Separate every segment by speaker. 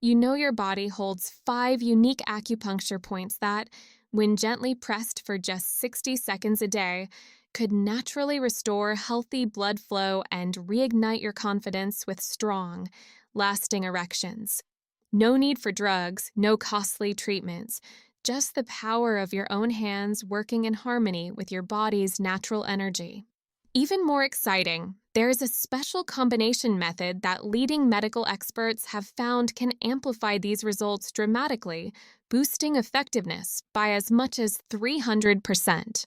Speaker 1: You know your body holds 5 unique acupuncture points that, when gently pressed for just 60 seconds a day, could naturally restore healthy blood flow and reignite your confidence with strong, lasting erections. No need for drugs, no costly treatments, just the power of your own hands working in harmony with your body's natural energy. Even more exciting, there's a special combination method that leading medical experts have found can amplify these results dramatically, boosting effectiveness by as much as 300%.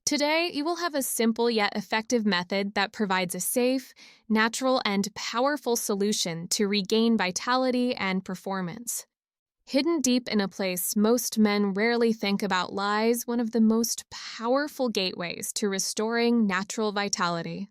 Speaker 1: Today, you will have a simple yet effective method that provides a safe, natural, and powerful solution to regain vitality and performance. Hidden deep in a place most men rarely think about lies one of the most powerful gateways to restoring natural vitality.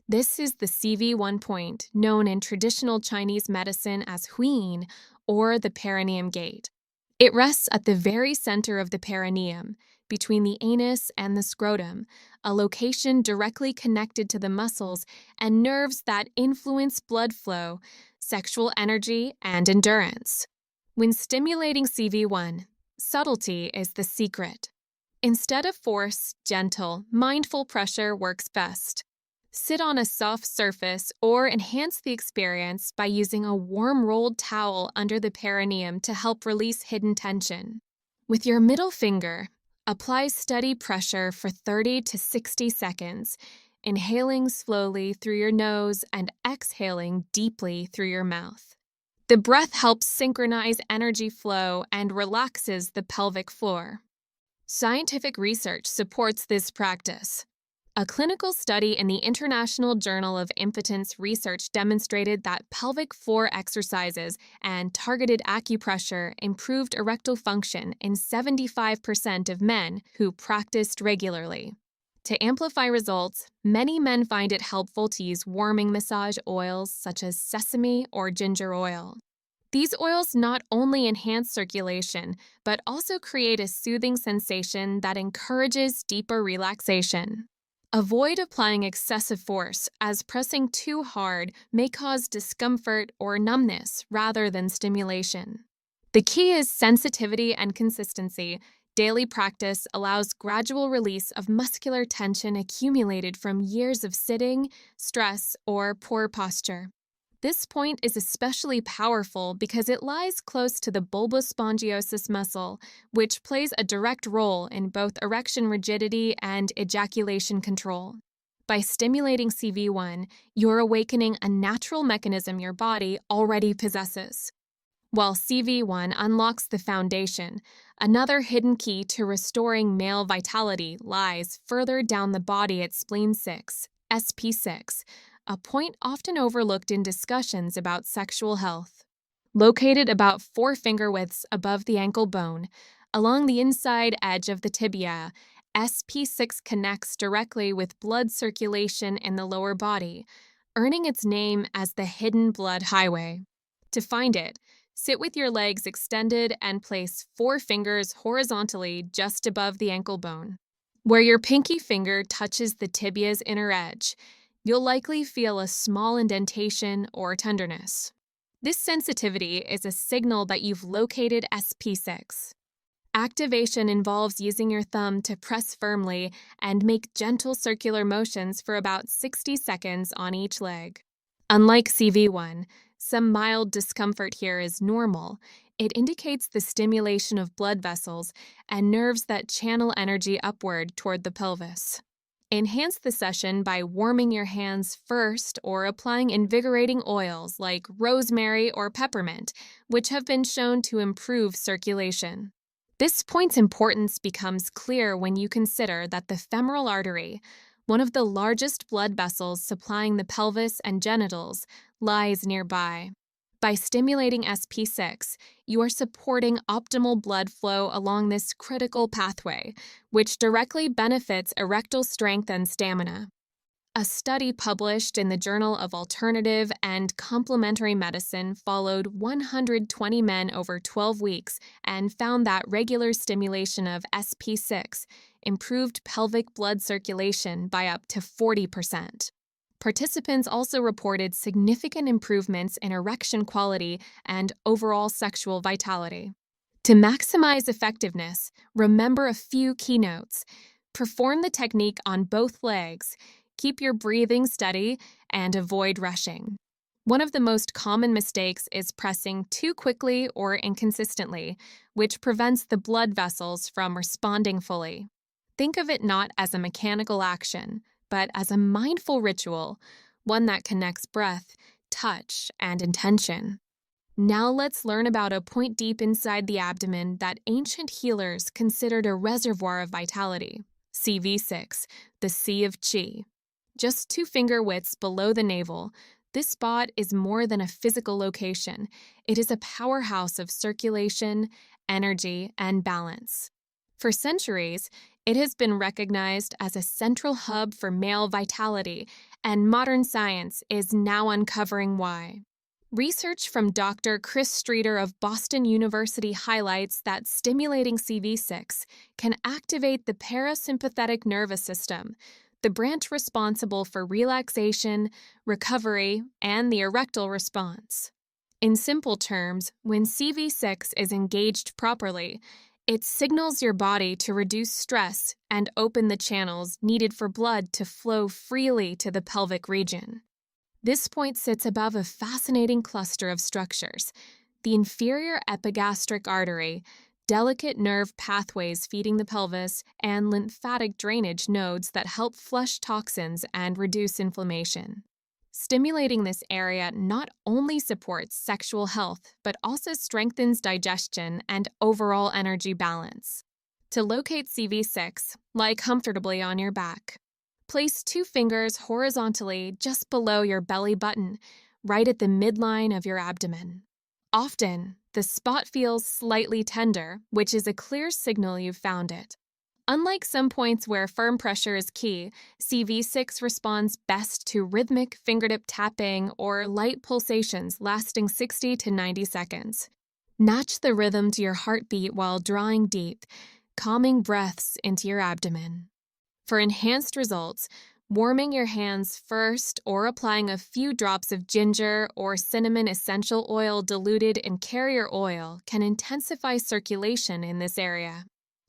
Speaker 1: This is the CV1 point, known in traditional Chinese medicine as huyin, or the perineum gate. It rests at the very center of the perineum, between the anus and the scrotum, a location directly connected to the muscles and nerves that influence blood flow, sexual energy, and endurance. When stimulating CV1, subtlety is the secret. Instead of force, gentle, mindful pressure works best. Sit on a soft surface or enhance the experience by using a warm rolled towel under the perineum to help release hidden tension. With your middle finger, apply steady pressure for 30 to 60 seconds, inhaling slowly through your nose and exhaling deeply through your mouth. The breath helps synchronize energy flow and relaxes the pelvic floor. Scientific research supports this practice. A clinical study in the International Journal of Impotence Research demonstrated that pelvic floor exercises and targeted acupressure improved erectile function in 75% of men who practiced regularly. To amplify results, many men find it helpful to use warming massage oils such as sesame or ginger oil. These oils not only enhance circulation, but also create a soothing sensation that encourages deeper relaxation. Avoid applying excessive force, as pressing too hard may cause discomfort or numbness rather than stimulation. The key is sensitivity and consistency. Daily practice allows gradual release of muscular tension accumulated from years of sitting, stress, or poor posture. This point is especially powerful because it lies close to the bulbospongiosus muscle, which plays a direct role in both erection rigidity and ejaculation control. By stimulating CV1, you're awakening a natural mechanism your body already possesses. While CV1 unlocks the foundation, another hidden key to restoring male vitality lies further down the body at spleen 6, SP6, a point often overlooked in discussions about sexual health. Located about 4 finger widths above the ankle bone, along the inside edge of the tibia, SP6 connects directly with blood circulation in the lower body, earning its name as the hidden blood highway. To find it, sit with your legs extended and place 4 fingers horizontally just above the ankle bone. Where your pinky finger touches the tibia's inner edge, you'll likely feel a small indentation or tenderness. This sensitivity is a signal that you've located SP6. Activation involves using your thumb to press firmly and make gentle circular motions for about 60 seconds on each leg. Unlike CV1, some mild discomfort here is normal. It indicates the stimulation of blood vessels and nerves that channel energy upward toward the pelvis. Enhance the session by warming your hands first or applying invigorating oils like rosemary or peppermint, which have been shown to improve circulation. This point's importance becomes clear when you consider that the femoral artery, one of the largest blood vessels supplying the pelvis and genitals, lies nearby. By stimulating SP6, you are supporting optimal blood flow along this critical pathway, which directly benefits erectile strength and stamina. A study published in the Journal of Alternative and Complementary Medicine followed 120 men over 12 weeks and found that regular stimulation of SP6 improved pelvic blood circulation by up to 40%. Participants also reported significant improvements in erection quality and overall sexual vitality. To maximize effectiveness, remember a few keynotes. Perform the technique on both legs, keep your breathing steady, and avoid rushing. One of the most common mistakes is pressing too quickly or inconsistently, which prevents the blood vessels from responding fully. Think of it not as a mechanical action, but as a mindful ritual, one that connects breath, touch, and intention. Now let's learn about a point deep inside the abdomen that ancient healers considered a reservoir of vitality, CV6, the Sea of Qi. Just 2 finger widths below the navel, this spot is more than a physical location. It is a powerhouse of circulation, energy, and balance. For centuries, it has been recognized as a central hub for male vitality, and modern science is now uncovering why. Research from Dr. Chris Streeter of Boston University highlights that stimulating CV6 can activate the parasympathetic nervous system, the branch responsible for relaxation, recovery, and the erectile response. In simple terms, when CV6 is engaged properly, it signals your body to reduce stress and open the channels needed for blood to flow freely to the pelvic region. This point sits above a fascinating cluster of structures: the inferior epigastric artery, delicate nerve pathways feeding the pelvis, and lymphatic drainage nodes that help flush toxins and reduce inflammation. Stimulating this area not only supports sexual health, but also strengthens digestion and overall energy balance. To locate CV6, lie comfortably on your back. Place 2 fingers horizontally just below your belly button, right at the midline of your abdomen. Often, the spot feels slightly tender, which is a clear signal you've found it. Unlike some points where firm pressure is key, CV6 responds best to rhythmic fingertip tapping or light pulsations lasting 60 to 90 seconds. Match the rhythm to your heartbeat while drawing deep, calming breaths into your abdomen. For enhanced results, warming your hands first or applying a few drops of ginger or cinnamon essential oil diluted in carrier oil can intensify circulation in this area.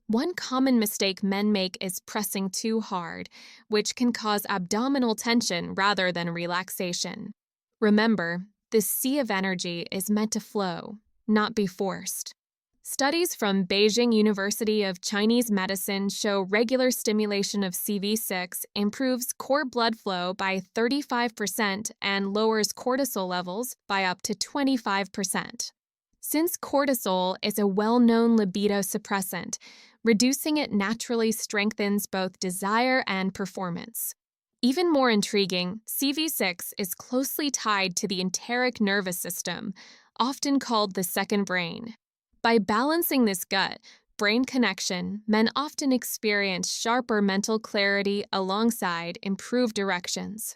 Speaker 1: One common mistake men make is pressing too hard, which can cause abdominal tension rather than relaxation. Remember, this sea of energy is meant to flow, not be forced. Studies from Beijing University of Chinese Medicine show regular stimulation of CV6 improves core blood flow by 35% and lowers cortisol levels by up to 25%. Since cortisol is a well-known libido suppressant, reducing it naturally strengthens both desire and performance. Even more intriguing, CV6 is closely tied to the enteric nervous system, often called the second brain. By balancing this gut-brain connection, men often experience sharper mental clarity alongside improved erections.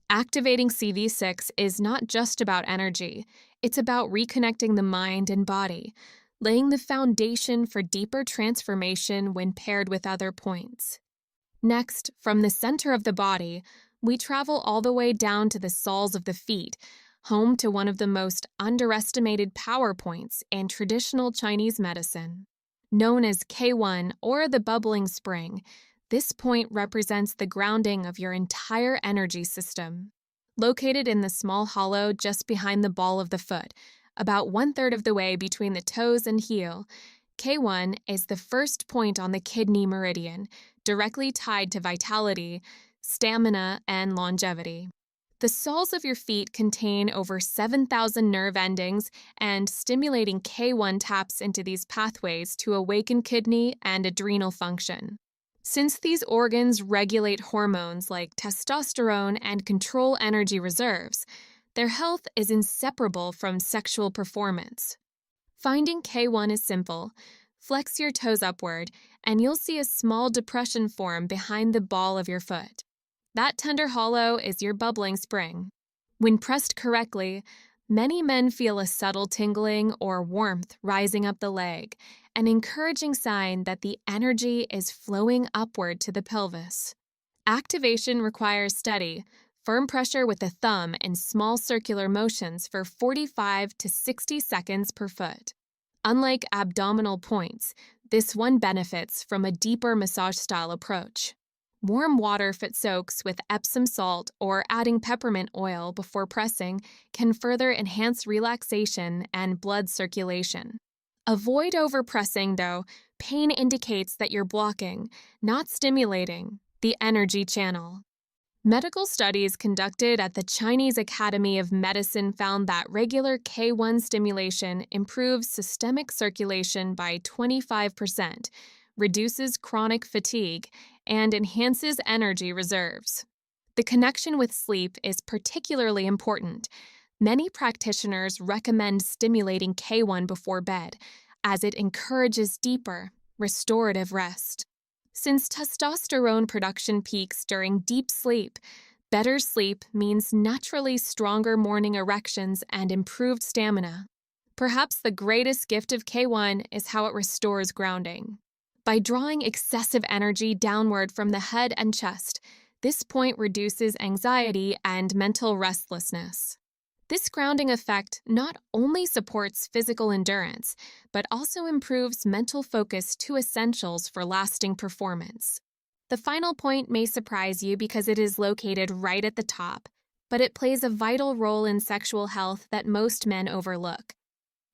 Speaker 1: Activating CV6 is not just about energy, it's about reconnecting the mind and body, laying the foundation for deeper transformation when paired with other points. Next, from the center of the body, we travel all the way down to the soles of the feet, home to one of the most underestimated power points in traditional Chinese medicine. Known as K1 or the bubbling spring, this point represents the grounding of your entire energy system. Located in the small hollow just behind the ball of the foot, about 1/3 of the way between the toes and heel, K1 is the first point on the kidney meridian, directly tied to vitality, stamina, and longevity. The soles of your feet contain over 7,000 nerve endings, and stimulating K1 taps into these pathways to awaken kidney and adrenal function. Since these organs regulate hormones like testosterone and control energy reserves, their health is inseparable from sexual performance. Finding K1 is simple. Flex your toes upward, and you'll see a small depression form behind the ball of your foot. That tender hollow is your bubbling spring. When pressed correctly, many men feel a subtle tingling or warmth rising up the leg, an encouraging sign that the energy is flowing upward to the pelvis. Activation requires study, Firm pressure with the thumb and small circular motions for 45 to 60 seconds per foot. Unlike abdominal points, this one benefits from a deeper massage-style approach. Warm water foot soaks with Epsom salt or adding peppermint oil before pressing can further enhance relaxation and blood circulation. Avoid overpressing, though. Pain indicates that you're blocking, not stimulating, the energy channel. Medical studies conducted at the Chinese Academy of Medicine found that regular K1 stimulation improves systemic circulation by 25%, reduces chronic fatigue, and enhances energy reserves. The connection with sleep is particularly important. Many practitioners recommend stimulating K1 before bed, as it encourages deeper, restorative rest. Since testosterone production peaks during deep sleep, better sleep means naturally stronger morning erections and improved stamina. Perhaps the greatest gift of K1 is how it restores grounding. By drawing excessive energy downward from the head and chest, this point reduces anxiety and mental restlessness. This grounding effect not only supports physical endurance, but also improves mental focus, two essentials for lasting performance. The final point may surprise you because it is located right at the top, but it plays a vital role in sexual health that most men overlook.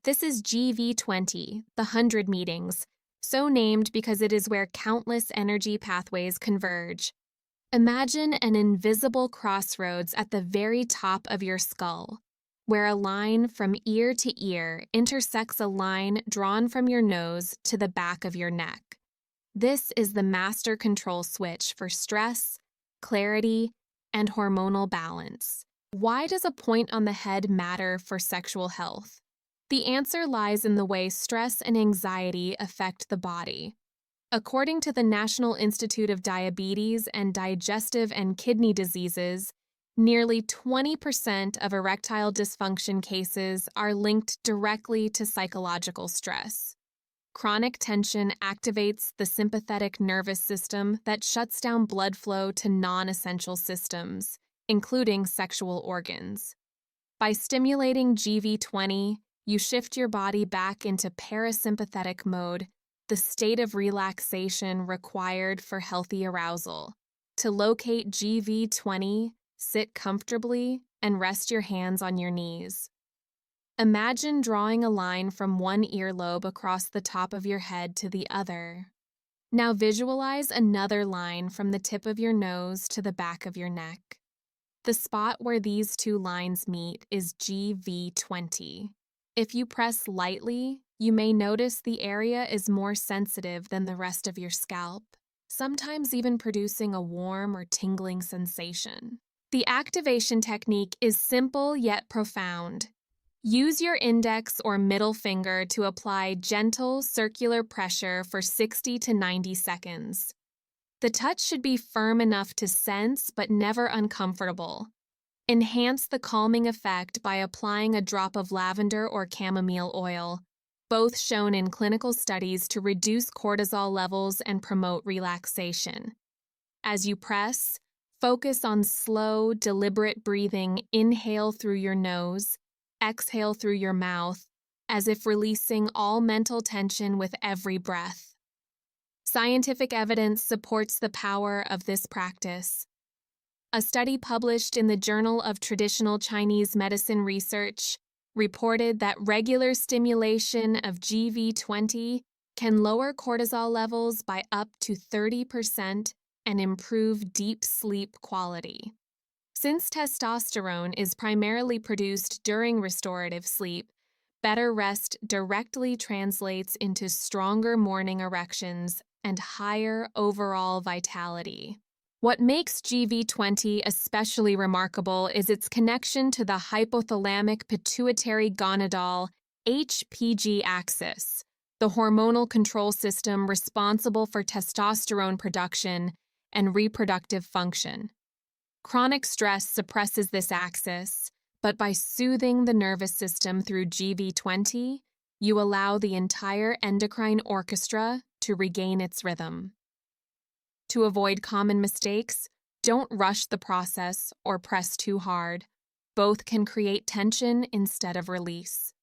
Speaker 1: This is GV20, the 100 meetings, so named because it is where countless energy pathways converge. Imagine an invisible crossroads at the very top of your skull, where a line from ear to ear intersects a line drawn from your nose to the back of your neck. This is the master control switch for stress, clarity, and hormonal balance. Why does a point on the head matter for sexual health? The answer lies in the way stress and anxiety affect the body. According to the National Institute of Diabetes and Digestive and Kidney Diseases, nearly 20% of erectile dysfunction cases are linked directly to psychological stress. Chronic tension activates the sympathetic nervous system that shuts down blood flow to non-essential systems, including sexual organs. By stimulating GV20, you shift your body back into parasympathetic mode, the state of relaxation required for healthy arousal. To locate GV20, sit comfortably and rest your hands on your knees. Imagine drawing a line from one earlobe across the top of your head to the other. Now visualize another line from the tip of your nose to the back of your neck. The spot where these two lines meet is GV20. If you press lightly, you may notice the area is more sensitive than the rest of your scalp, sometimes even producing a warm or tingling sensation. The activation technique is simple yet profound. Use your index or middle finger to apply gentle circular pressure for 60 to 90 seconds. The touch should be firm enough to sense but never uncomfortable. Enhance the calming effect by applying a drop of lavender or chamomile oil, both shown in clinical studies to reduce cortisol levels and promote relaxation. As you press, focus on slow, deliberate breathing. Inhale through your nose, exhale through your mouth, as if releasing all mental tension with every breath. Scientific evidence supports the power of this practice. A study published in the Journal of Traditional Chinese Medicine Research reported that regular stimulation of GV20 can lower cortisol levels by up to 30% and improve deep sleep quality. Since testosterone is primarily produced during restorative sleep, better rest directly translates into stronger morning erections and higher overall vitality. What makes GV20 especially remarkable is its connection to the hypothalamic pituitary gonadal HPG axis, the hormonal control system responsible for testosterone production and reproductive function. Chronic stress suppresses this axis, but by soothing the nervous system through GV20, you allow the entire endocrine orchestra to regain its rhythm. To avoid common mistakes, Don't rush the process or press too hard. Both can create tension instead of release.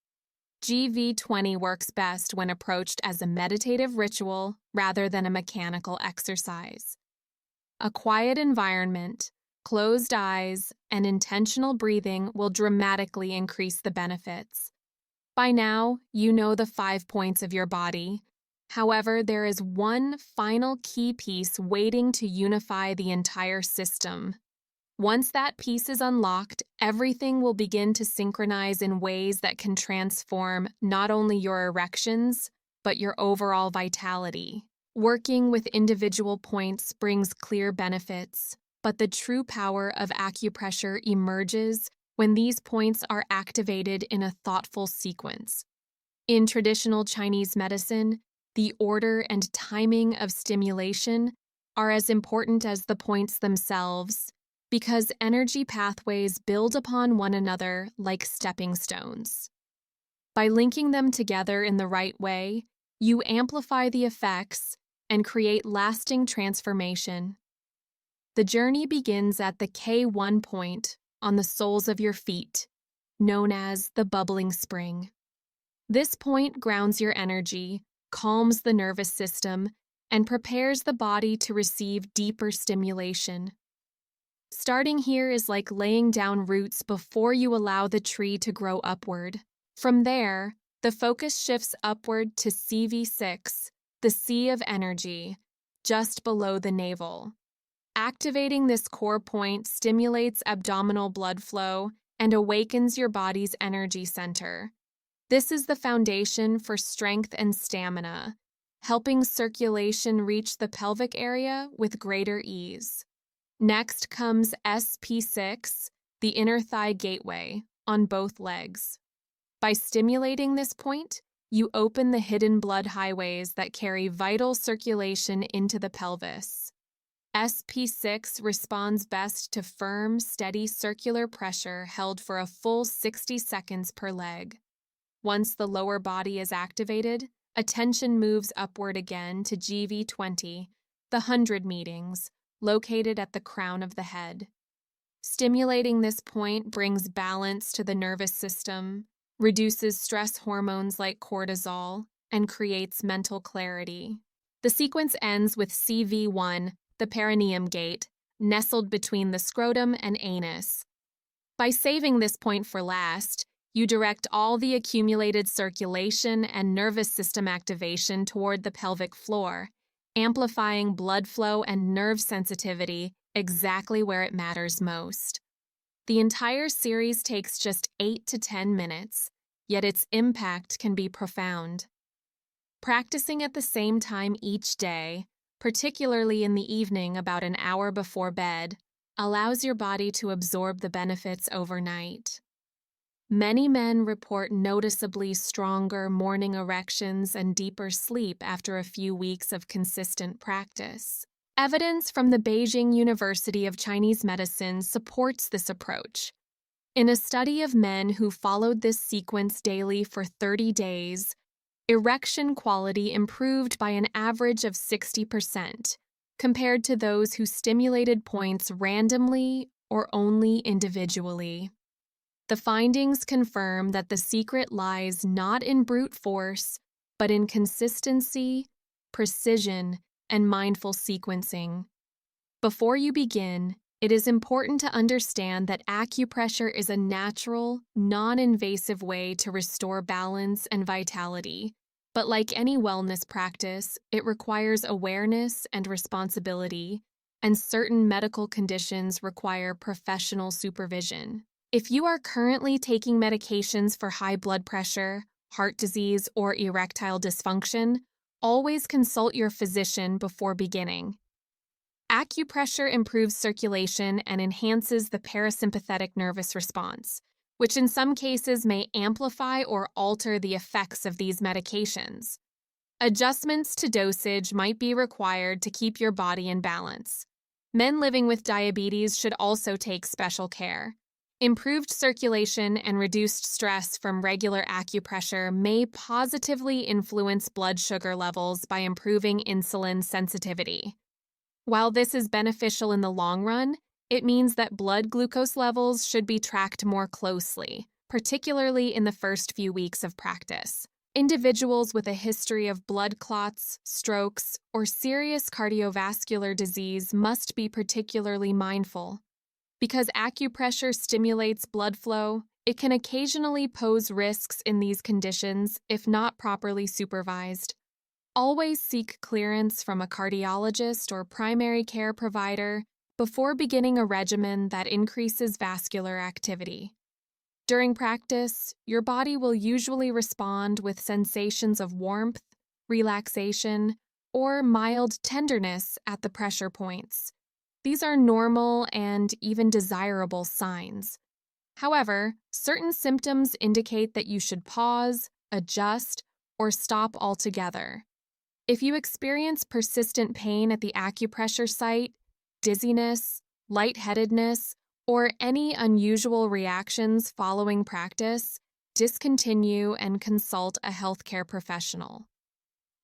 Speaker 1: GV20 works best when approached as a meditative ritual rather than a mechanical exercise. A quiet environment, closed eyes, and intentional breathing will dramatically increase the benefits. By now, you know the 5 points of your body. However, there is one final key piece waiting to unify the entire system. Once that piece is unlocked, everything will begin to synchronize in ways that can transform not only your erections, but your overall vitality. Working with individual points brings clear benefits, but the true power of acupressure emerges when these points are activated in a thoughtful sequence. In traditional Chinese medicine, the order and timing of stimulation are as important as the points themselves, because energy pathways build upon one another like stepping stones. By linking them together in the right way, you amplify the effects and create lasting transformation. The journey begins at the K1 point on the soles of your feet, known as the bubbling spring. This point grounds your energy, calms the nervous system, and prepares the body to receive deeper stimulation. Starting here is like laying down roots before you allow the tree to grow upward. From there, the focus shifts upward to CV6, the sea of energy, just below the navel. Activating this core point stimulates abdominal blood flow and awakens your body's energy center. This is the foundation for strength and stamina, helping circulation reach the pelvic area with greater ease. Next comes SP6, the inner thigh gateway, on both legs. By stimulating this point, you open the hidden blood highways that carry vital circulation into the pelvis. SP6 responds best to firm, steady circular pressure held for a full 60 seconds per leg. Once the lower body is activated, attention moves upward again to GV20, the 100 meetings, located at the crown of the head. Stimulating this point brings balance to the nervous system, reduces stress hormones like cortisol, and creates mental clarity. The sequence ends with CV1, the Perineum Gate, nestled between the scrotum and anus. By saving this point for last, you direct all the accumulated circulation and nervous system activation toward the pelvic floor, amplifying blood flow and nerve sensitivity exactly where it matters most. The entire series takes just 8 to 10 minutes, yet its impact can be profound. Practicing at the same time each day, particularly in the evening about an hour before bed, allows your body to absorb the benefits overnight. Many men report noticeably stronger morning erections and deeper sleep after a few weeks of consistent practice. Evidence from the Beijing University of Chinese Medicine supports this approach. In a study of men who followed this sequence daily for 30 days, erection quality improved by an average of 60%, compared to those who stimulated points randomly or only individually. The findings confirm that the secret lies not in brute force, but in consistency, precision, and mindful sequencing. Before you begin, it is important to understand that acupressure is a natural, non-invasive way to restore balance and vitality. But like any wellness practice, it requires awareness and responsibility, and certain medical conditions require professional supervision. If you are currently taking medications for high blood pressure, heart disease, or erectile dysfunction, always consult your physician before beginning. Acupressure improves circulation and enhances the parasympathetic nervous response, which in some cases may amplify or alter the effects of these medications. Adjustments to dosage might be required to keep your body in balance. Men living with diabetes should also take special care. Improved circulation and reduced stress from regular acupressure may positively influence blood sugar levels by improving insulin sensitivity. While this is beneficial in the long run, it means that blood glucose levels should be tracked more closely, particularly in the first few weeks of practice. Individuals with a history of blood clots, strokes, or serious cardiovascular disease must be particularly mindful. Because acupressure stimulates blood flow, it can occasionally pose risks in these conditions if not properly supervised. Always seek clearance from a cardiologist or primary care provider before beginning a regimen that increases vascular activity. During practice, your body will usually respond with sensations of warmth, relaxation, or mild tenderness at the pressure points. These are normal and even desirable signs. However, certain symptoms indicate that you should pause, adjust, or stop altogether. If you experience persistent pain at the acupressure site, dizziness, lightheadedness, or any unusual reactions following practice, discontinue and consult a healthcare professional.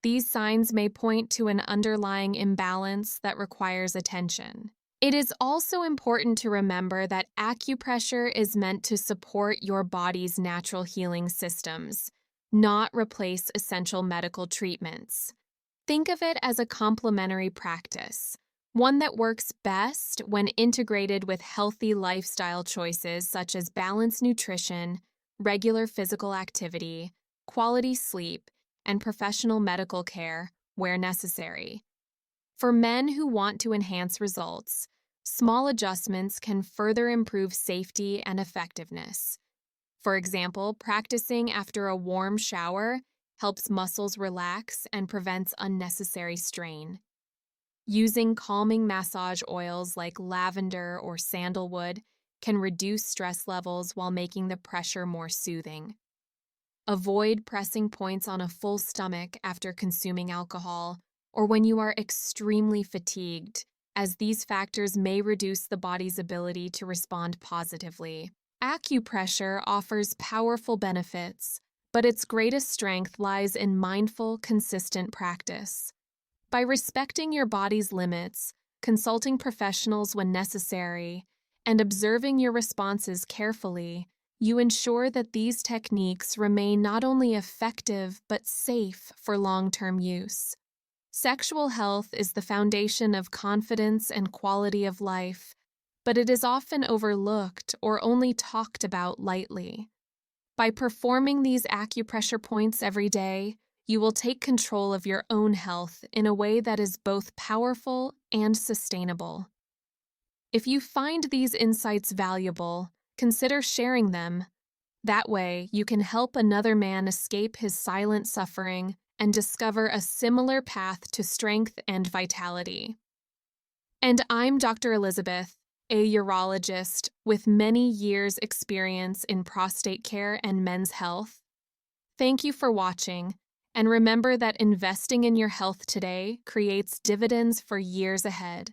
Speaker 1: These signs may point to an underlying imbalance that requires attention. It is also important to remember that acupressure is meant to support your body's natural healing systems, not replace essential medical treatments. Think of it as a complementary practice, one that works best when integrated with healthy lifestyle choices such as balanced nutrition, regular physical activity, quality sleep, and professional medical care where necessary. For men who want to enhance results, small adjustments can further improve safety and effectiveness. For example, practicing after a warm shower helps muscles relax and prevents unnecessary strain. Using calming massage oils like lavender or sandalwood can reduce stress levels while making the pressure more soothing. Avoid pressing points on a full stomach after consuming alcohol or when you are extremely fatigued, as these factors may reduce the body's ability to respond positively. Acupressure offers powerful benefits, but its greatest strength lies in mindful, consistent practice. By respecting your body's limits, consulting professionals when necessary, and observing your responses carefully, you ensure that these techniques remain not only effective but safe for long-term use. Sexual health is the foundation of confidence and quality of life, but it is often overlooked or only talked about lightly. By performing these acupressure points every day, you will take control of your own health in a way that is both powerful and sustainable. If you find these insights valuable, consider sharing them. That way, you can help another man escape his silent suffering and discover a similar path to strength and vitality. And I'm Dr. Elizabeth, a urologist with many years' experience in prostate care and men's health. Thank you for watching, and remember that investing in your health today creates dividends for years ahead.